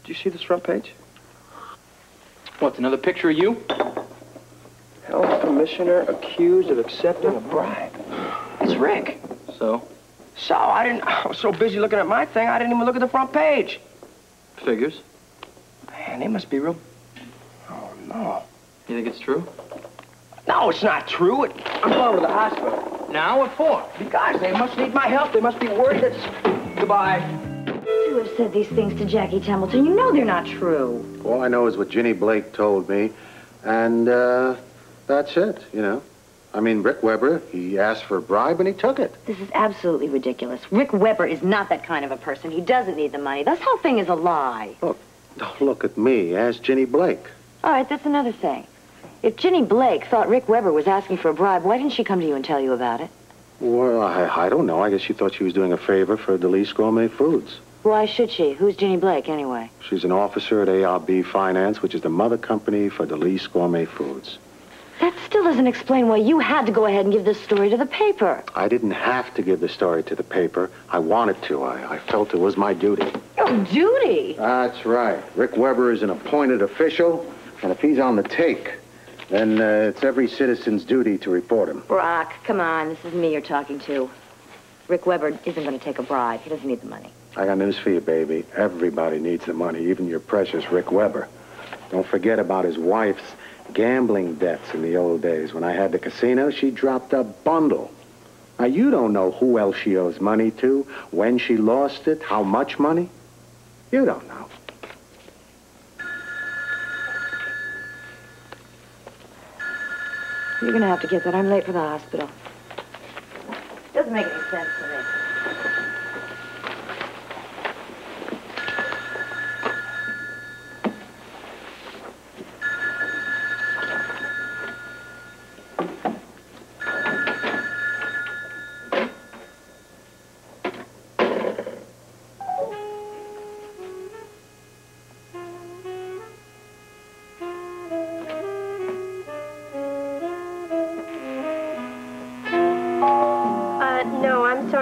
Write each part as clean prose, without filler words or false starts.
you see this front page? What's another picture of you? Health commissioner accused of accepting a bribe. It's Rick. So? I was so busy looking at my thing, I didn't even look at the front page. Figures. Man, they must be real... Oh, no. You think it's true? No, it's not true. I'm going to the hospital. Now? What for? Because they must need my help. They must be worried that... Goodbye. You have said these things to Jackie Templeton. You know they're not true. All I know is what Ginny Blake told me, and that's it, you know. I mean, Rick Weber, he asked for a bribe and he took it. This is absolutely ridiculous. Rick Weber is not that kind of a person. He doesn't need the money. This whole thing is a lie. Look, don't look at me. Ask Ginny Blake. All right, that's another thing. If Ginny Blake thought Rick Weber was asking for a bribe, why didn't she come to you and tell you about it? Well, I don't know. I guess she thought she was doing a favor for Delise Gourmet Foods. Why should she? Who's Ginny Blake, anyway? She's an officer at ARB Finance, which is the mother company for Delise Gourmet Foods. That still doesn't explain why you had to go ahead and give this story to the paper. I didn't have to give the story to the paper. I wanted to. I felt it was my duty. Your duty? That's right. Rick Weber is an appointed official, and if he's on the take, then it's every citizen's duty to report him. Brock, come on. This is me you're talking to. Rick Weber isn't going to take a bribe. He doesn't need the money. I got news for you, baby. Everybody needs the money, even your precious Rick Weber. Don't forget about his wife's gambling debts in the old days. When I had the casino, she dropped a bundle. Now, you don't know who else she owes money to, when she lost it, how much money. You don't know. You're going to have to get that. I'm late for the hospital. Doesn't make any sense to me.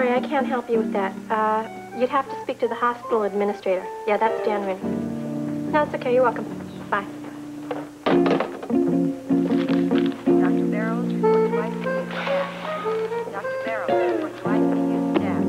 I can't help you with that. You'd have to speak to the hospital administrator. Yeah, that's Dan Rennie. No, it's okay. You're welcome. Bye. Dr. Barrows, report to ICU staff. Dr. Barrows, report to ICU staff.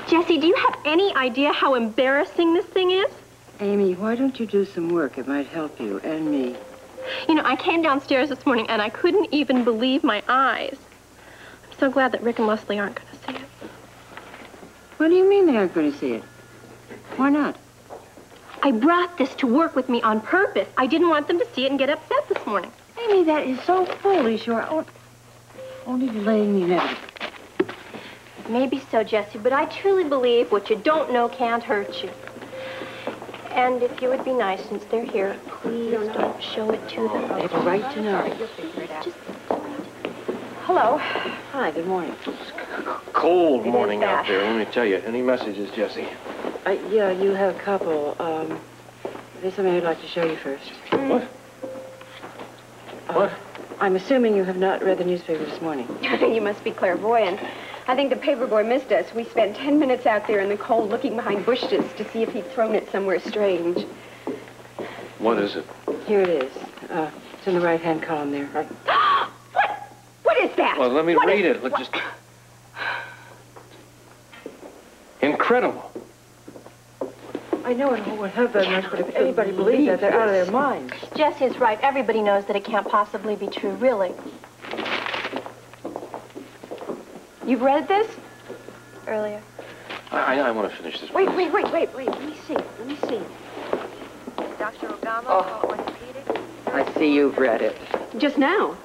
Jessie, do you have any idea how embarrassing this thing is? Amy, why don't you do some work? It might help you and me. You know, I came downstairs this morning and I couldn't even believe my eyes. I'm so glad that Rick and Lesley aren't going to see it. What do you mean they aren't going to see it? Why not? I brought this to work with me on purpose. I didn't want them to see it and get upset this morning. Amy, that is so foolish. You're only delaying the inevitable. Maybe so, Jessie, but I truly believe what you don't know can't hurt you. And if you would be nice, since they're here, please don't show it to them. They have a right to know. Just... Hello. Hi, good morning. Cold morning out there, let me tell you. Any messages, Jessie? Yeah, you have a couple. There's something I'd like to show you first. What? What? I'm assuming you have not read the newspaper this morning. You must be clairvoyant. I think the paper boy missed us. We spent 10 minutes out there in the cold looking behind bushes to see if he'd thrown it somewhere strange. What is it? Here it is. It's in the right-hand column there. What is that? Well, let me read it. Let's just... Incredible. I know it won't have that much, but if anybody believes that, they're out of their minds. Jessie's right. Everybody knows that it can't possibly be true, really. You've read this? Earlier. I want to finish this. Wait. Let me see. Dr. Ogama, orthopedic. I see you've read it. Just now.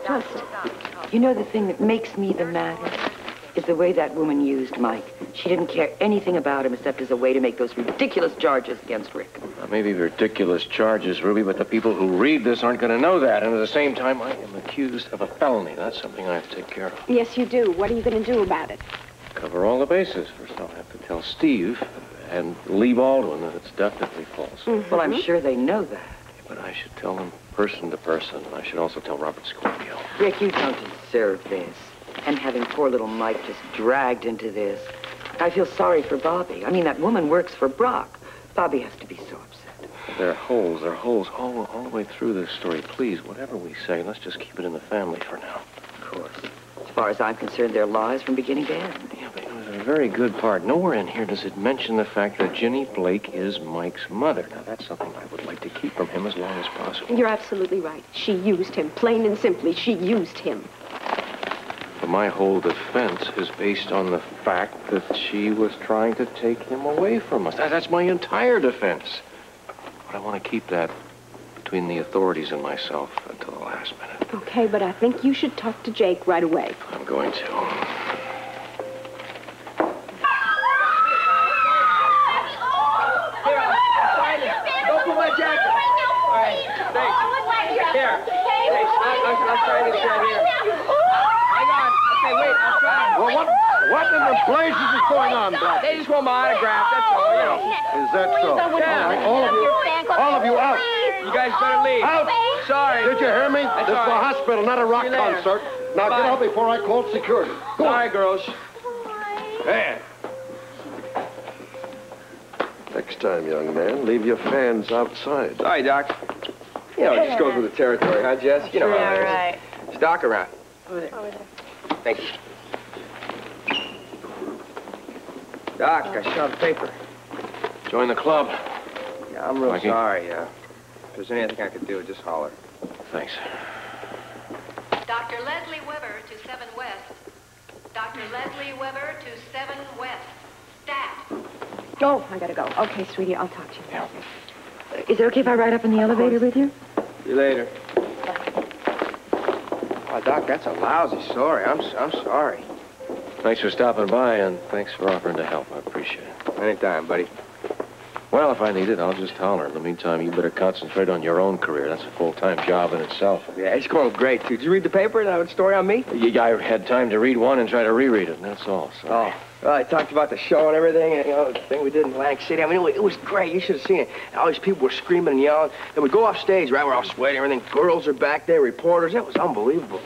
You know, the thing that makes me the maddest is the way that woman used Mike. She didn't care anything about him except as a way to make those ridiculous charges against Rick. Maybe ridiculous charges, Ruby, but the people who read this aren't going to know that. And at the same time, I am accused of a felony. That's something I have to take care of. Yes, you do. What are you going to do about it? Cover all the bases. First, I'll have to tell Steve. and Lee Baldwin that it's definitely false. Well, I'm sure they know that. But I should tell them person to person. I should also tell Robert Scorpio. Rick, you don't deserve this. And having poor little Mike just dragged into this. I feel sorry for Bobby. I mean, that woman works for Brock. Bobby has to be so upset. There are holes all the way through this story. Please, whatever we say, let's just keep it in the family for now. Of course. As far as I'm concerned, they're lies from beginning to end. Yeah, but it was a very good part. Nowhere in here does it mention the fact that Ginny Blake is Mike's mother. Now, that's something I would like to keep from him as long as possible. You're absolutely right. She used him. Plain and simply, she used him. But my whole defense is based on the fact that she was trying to take him away from us. That's my entire defense. But I want to keep that between the authorities and myself until the last minute. Okay, but I think you should talk to Jake right away. I'm going to. Don't pull my jacket. All right, thanks. Here. Thanks. I'm trying to get here. Hang on. Okay, wait. I'm trying. Well, what in the blazes is going on, Doc? They just want my autograph. That's all, you know. Is that so? Yeah. All of you out. You guys better leave. Out. Sorry. Did you hear me? That's This is all a right. hospital, not a rock See you later. concert. Now Bye. get out before I call security. Go on. Sorry, girls. Man. Next time, young man, leave your fans outside. Sorry, Doc. You know, it just goes with the territory, huh, Jess? You know how it is. right. Is Doc around? Over there. Thank you. Doc, I saw the paper. Join the club. Yeah, I'm real Mikey. sorry. If there's anything I could do, just holler. Thanks. Dr. Lesley Weber to 7 West. Dr. Lesley Weber to 7 West. Stat. Oh, I gotta go. Okay, sweetie, I'll talk to you. Yeah. Is it okay if I ride up in the elevator with you? See you later. Oh, Doc, that's a lousy story. I'm sorry. Thanks for stopping by, and thanks for offering to help. I appreciate it. Anytime, buddy. Well, if I need it, I'll just holler. In the meantime, you better concentrate on your own career. That's a full-time job in itself. Yeah, it's going great, too. Did you read the paper? That story on me? I had time to read one and try to reread it, and that's all. So. Oh, well, I talked about the show and everything, and, you know, the thing we did in Atlantic City. I mean, it was great. You should have seen it. All these people were screaming and yelling. Then we go off stage, right? We're all sweating, everything. Girls are back there, reporters. It was unbelievable.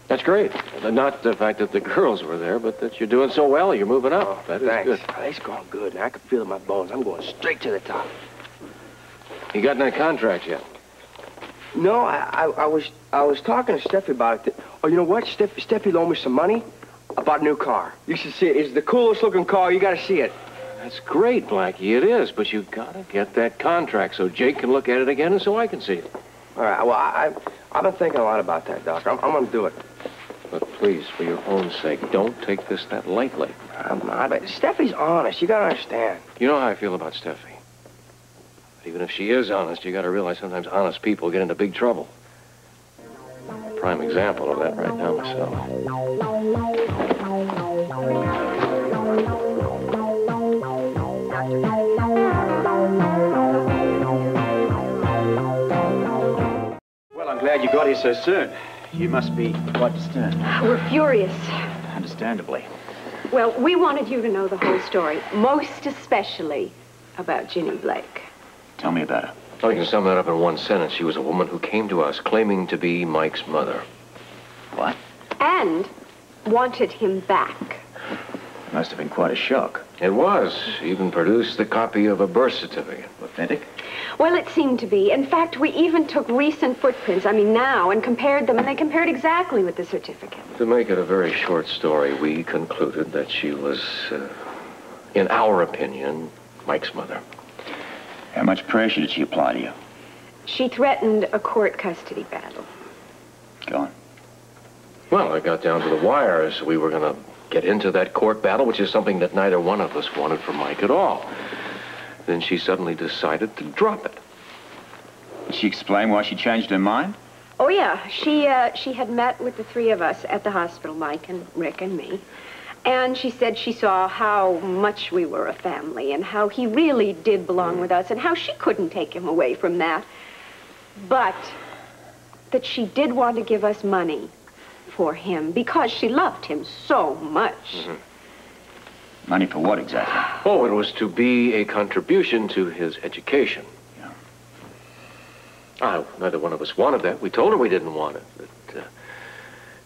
That's great. Not the fact that the girls were there, but that you're doing so well. You're moving up. Oh, that is thanks. good. Oh, it's going good. Now, I can feel it in my bones. I'm going straight to the top. You got that contract yet? No, I was talking to Steffi about it. Oh, you know what? Steffi loaned me some money. I bought a new car. You should see it. It's the coolest looking car. You got to see it. That's great, Blackie. It is, but you gotta get that contract so Jake can look at it again and so I can see it. All right. Well, I've been thinking a lot about that, Doc. I'm going to do it. But please, for your own sake, don't take this that lightly. I'm not. But Steffi's honest. You got to understand. You know how I feel about Steffi. But even if she is honest, you gotta realize sometimes honest people get into big trouble. Prime example of that right now myself. Well, I'm glad you got here so soon. You must be quite disturbed. We're furious. Understandably. Well, we wanted you to know the whole story, most especially about Ginny Blake. Tell me about her. Well, you can sum that up in one sentence. She was a woman who came to us claiming to be Mike's mother. What? And wanted him back. Must have been quite a shock. It was. She even produced the copy of a birth certificate. Authentic? Well, it seemed to be. In fact, we even took recent footprints, now, and compared them, and they compared exactly with the certificate. To make it a very short story, we concluded that she was, in our opinion, Mike's mother. How much pressure did she apply to you? She threatened a court custody battle. Go on. Well, it got down to the wire as we were going to get into that court battle, which is something that neither one of us wanted for Mike at all. Then she suddenly decided to drop it. Did she explain why she changed her mind? Oh, yeah. She had met with the three of us at the hospital, Mike and Rick and me. And she said she saw how much we were a family and how he really did belong with us and how she couldn't take him away from that. But that she did want to give us money for him because she loved him so much. Money for what exactly? Oh, it was to be a contribution to his education. Yeah. Neither one of us wanted that. We told her we didn't want it. But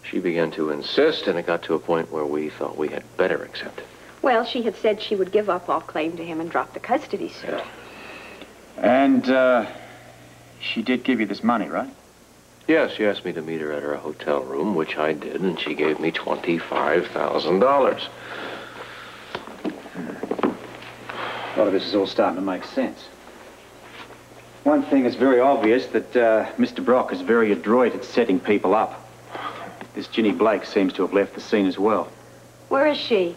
she began to insist, and it got to a point where we thought we had better accept it. Well, she had said she would give up all claim to him and drop the custody suit. Yeah. And, she did give you this money, right? Yes, she asked me to meet her at her hotel room, which I did, and she gave me $25,000. A lot of this is all starting to make sense. One thing is very obvious, that Mr. Brock is very adroit at setting people up. This Ginny Blake seems to have left the scene as well. Where is she?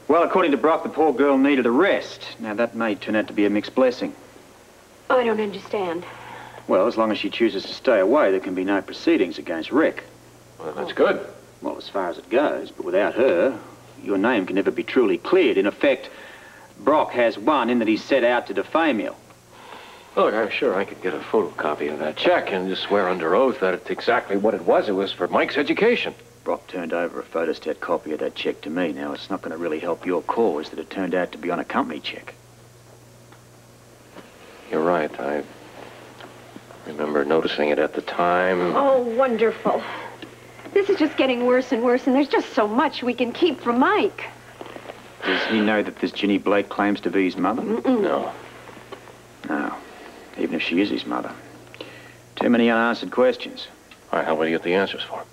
Well, according to Brock, the poor girl needed a rest. Now, that may turn out to be a mixed blessing. I don't understand. Well, as long as she chooses to stay away, there can be no proceedings against Rick. Well, that's good. Well, as far as it goes, but without her, your name can never be truly cleared. In effect, Brock has won in that he's set out to defame you. Look, I'm sure I could get a photocopy of that check and just swear under oath that it's exactly what it was. It was for Mike's education. Brock turned over a photostat copy of that check to me. Now, it's not going to really help your cause that it turned out to be on a company check. You're right. I remember noticing it at the time. Oh, wonderful. This is just getting worse and worse, and there's just so much we can keep from Mike. Does he know that this Ginny Blake claims to be his mother? No. No. Even if she is his mother. Too many unanswered questions. All right, how will you get the answers for him?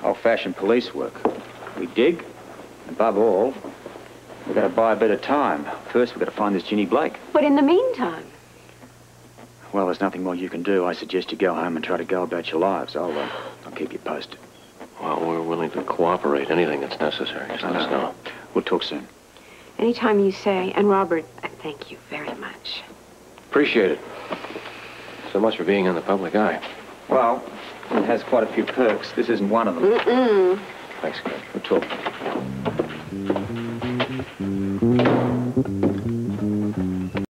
Old-fashioned police work. We dig. Above all, we've got to buy a bit of time. First, we've got to find this Ginny Blake. But in the meantime... Well, there's nothing more you can do. I suggest you go home and try to go about your lives. I'll keep you posted. Well, we're willing to cooperate. Anything that's necessary. Just let us know. We'll talk soon. Anytime you say. And Robert, thank you very much. Appreciate it. So much for being in the public eye. Well, it has quite a few perks. This isn't one of them. Thanks, Kurt. We'll talk.